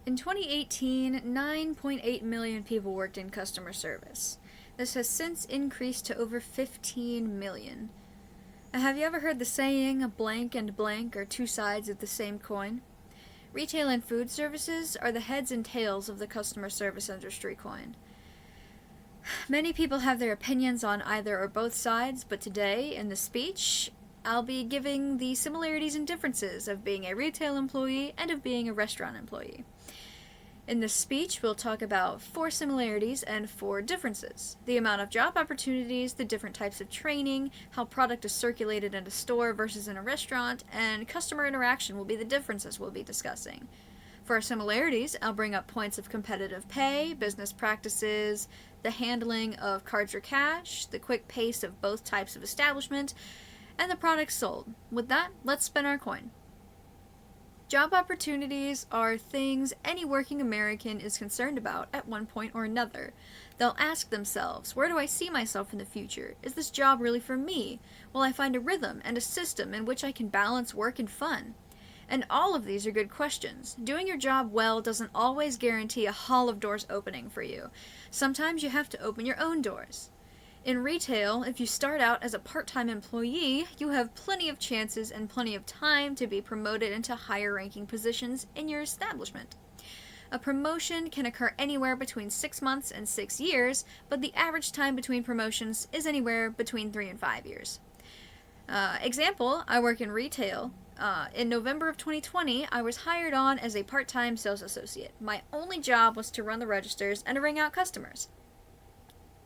In 2018, 9.8 million people worked in customer service. This has since increased to over 15 million. Have you ever heard the saying, blank and blank are two sides of the same coin? Retail and food services are the heads and tails of the customer service industry coin. Many people have their opinions on either or both sides, but today, in this speech, I'll be giving the similarities and differences of being a retail employee and of being a restaurant employee. In this speech, we'll talk about 4 similarities and 4 differences. The amount of job opportunities, the different types of training, how product is circulated in a store versus in a restaurant, and customer interaction will be the differences we'll be discussing. For our similarities, I'll bring up points of competitive pay, business practices, the handling of cards or cash, the quick pace of both types of establishment, and the products sold. With that, let's spin our coin. Job opportunities are things any working American is concerned about at one point or another. They'll ask themselves, where do I see myself in the future? Is this job really for me? Will I find a rhythm and a system in which I can balance work and fun? And all of these are good questions. Doing your job well doesn't always guarantee a hall of doors opening for you. Sometimes you have to open your own doors. In retail, if you start out as a part-time employee, you have plenty of chances and plenty of time to be promoted into higher-ranking positions in your establishment. A promotion can occur anywhere between 6 months and 6 years, but the average time between promotions is anywhere between 3 and 5 years. Example, I work in retail. In November of 2020, I was hired on as a part-time sales associate. My only job was to run the registers and to ring out customers.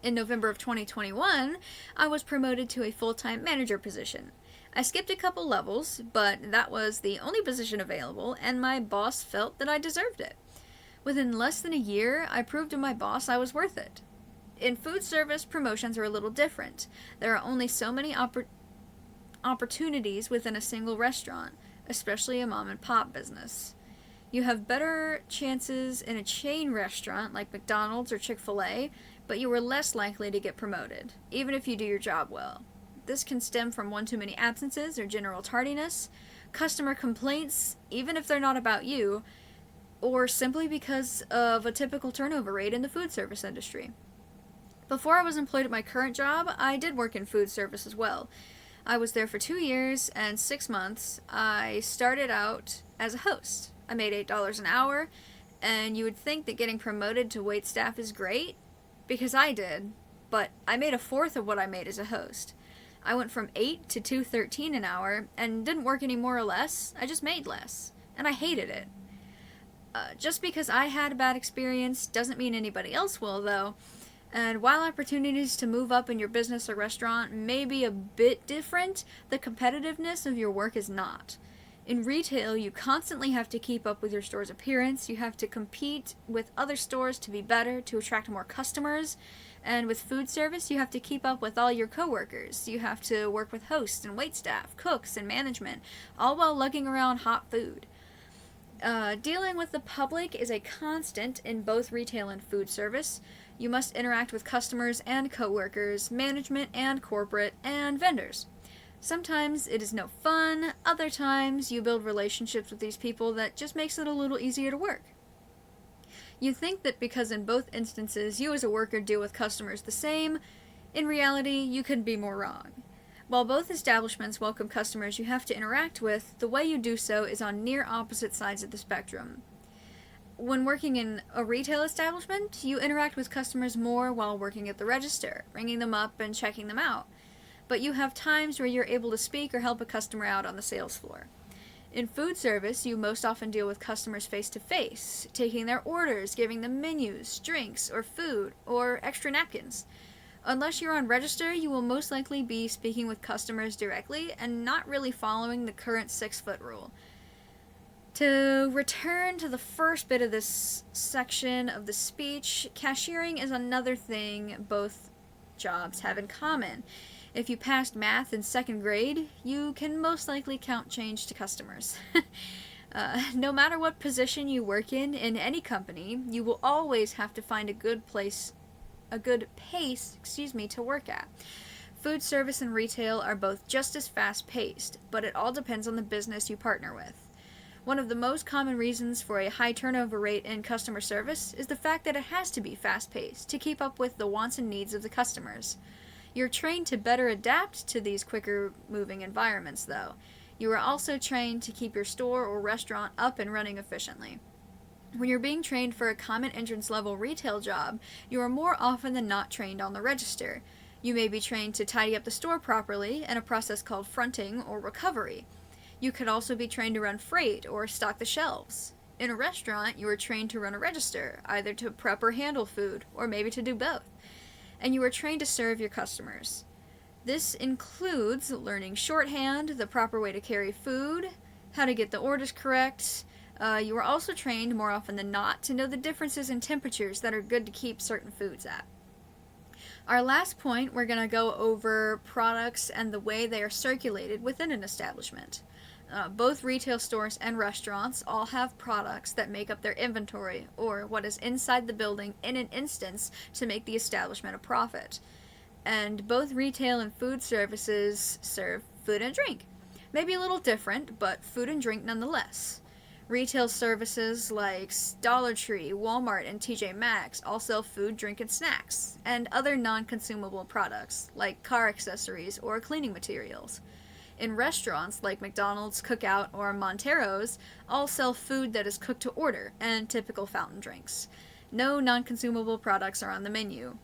In November of 2021, I was promoted to a full-time manager position. I skipped a couple levels, but that was the only position available, and my boss felt that I deserved it. Within less than a year, I proved to my boss I was worth it. In food service, promotions are a little different. There are only so many opportunities within a single restaurant, especially a mom-and-pop business. You have better chances in a chain restaurant like McDonald's or Chick-fil-A, but you are less likely to get promoted, even if you do your job well. This can stem from one too many absences or general tardiness, customer complaints, even if they're not about you, or simply because of a typical turnover rate in the food service industry. Before I was employed at my current job, I did work in food service as well. I was there for 2 years and 6 months. I started out as a host. I made $8 an hour, and you would think that getting promoted to waitstaff is great, because I did, but I made a fourth of what I made as a host. I went from 8 to $2.13 an hour, and didn't work any more or less, I just made less, and I hated it. Just because I had a bad experience doesn't mean anybody else will, though. And while opportunities to move up in your business or restaurant may be a bit different, the competitiveness of your work is not. In retail, you constantly have to keep up with your store's appearance, you have to compete with other stores to be better, to attract more customers, and with food service, you have to keep up with all your coworkers. You have to work with hosts and waitstaff, cooks and management, all while lugging around hot food. Dealing with the public is a constant in both retail and food service. You must interact with customers and coworkers, management and corporate, and vendors. Sometimes it is no fun, other times you build relationships with these people that just makes it a little easier to work. You think that because in both instances you as a worker deal with customers the same, in reality you couldn't be more wrong. While both establishments welcome customers you have to interact with, the way you do so is on near opposite sides of the spectrum. When working in a retail establishment, you interact with customers more while working at the register, ringing them up and checking them out. But you have times where you're able to speak or help a customer out on the sales floor. In food service, you most often deal with customers face-to-face, taking their orders, giving them menus, drinks, or food, or extra napkins. Unless you're on register, you will most likely be speaking with customers directly and not really following the current 6-foot rule. To return to the first bit of this section of the speech, cashiering is another thing both jobs have in common. If you passed math in 2nd grade, you can most likely count change to customers. No matter what position you work in any company, you will always have to find a good pace, to work at. Food service and retail are both just as fast-paced, but it all depends on the business you partner with. One of the most common reasons for a high turnover rate in customer service is the fact that it has to be fast-paced to keep up with the wants and needs of the customers. You're trained to better adapt to these quicker moving environments, though. You are also trained to keep your store or restaurant up and running efficiently. When you're being trained for a common entrance level retail job, you are more often than not trained on the register. You may be trained to tidy up the store properly in a process called fronting or recovery. You could also be trained to run freight or stock the shelves. In a restaurant, you are trained to run a register, either to prep or handle food, or maybe to do both. And you are trained to serve your customers. This includes learning shorthand, the proper way to carry food, how to get the orders correct. You are also trained, more often than not, to know the differences in temperatures that are good to keep certain foods at. Our last point, we're going to go over products and the way they are circulated within an establishment. Both retail stores and restaurants all have products that make up their inventory, or what is inside the building in an instance to make the establishment a profit. And both retail and food services serve food and drink. Maybe a little different, but food and drink nonetheless. Retail services like Dollar Tree, Walmart, and TJ Maxx all sell food, drink, and snacks, and other non-consumable products like car accessories or cleaning materials. In restaurants like McDonald's, Cookout, or Montero's, all sell food that is cooked to order and typical fountain drinks. No non-consumable products are on the menu.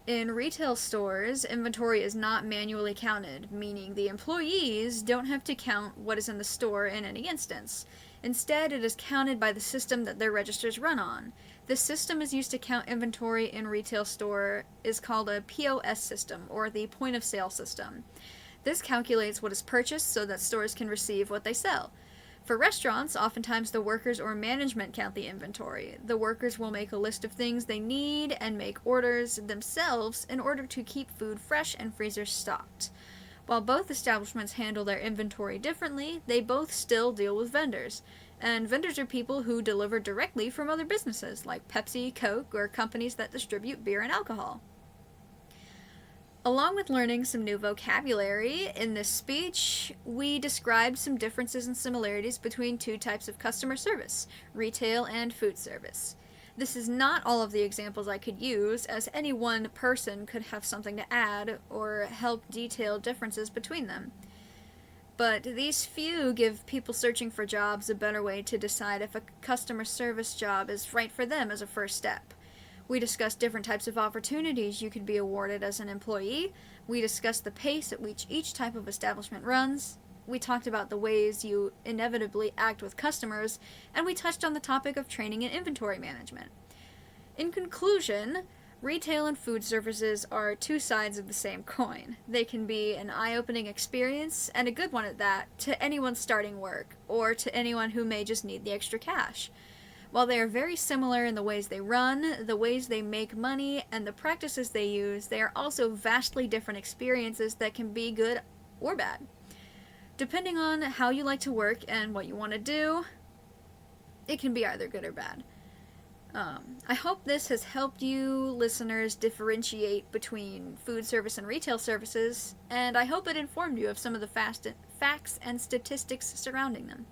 In retail stores, inventory is not manually counted, meaning the employees don't have to count what is in the store in any instance. Instead, it is counted by the system that their registers run on. This system is used to count inventory in retail store is called a POS system, or the point of sale system. This calculates what is purchased so that stores can receive what they sell. For restaurants, oftentimes the workers or management count the inventory. The workers will make a list of things they need and make orders themselves in order to keep food fresh and freezers stocked. While both establishments handle their inventory differently, they both still deal with vendors. And vendors are people who deliver directly from other businesses, like Pepsi, Coke, or companies that distribute beer and alcohol. Along with learning some new vocabulary in this speech, we described some differences and similarities between two types of customer service, retail and food service. This is not all of the examples I could use, as any one person could have something to add or help detail differences between them. But these few give people searching for jobs a better way to decide if a customer service job is right for them as a first step. We discussed different types of opportunities you could be awarded as an employee. We discussed the pace at which each type of establishment runs. We talked about the ways you inevitably act with customers, and we touched on the topic of training and inventory management. In conclusion, retail and food services are two sides of the same coin. They can be an eye-opening experience, and a good one at that, to anyone starting work, or to anyone who may just need the extra cash. While they are very similar in the ways they run, the ways they make money, and the practices they use, they are also vastly different experiences that can be good or bad. Depending on how you like to work and what you want to do, it can be either good or bad. I hope this has helped you listeners differentiate between food service and retail services, and I hope it informed you of some of the facts and statistics surrounding them.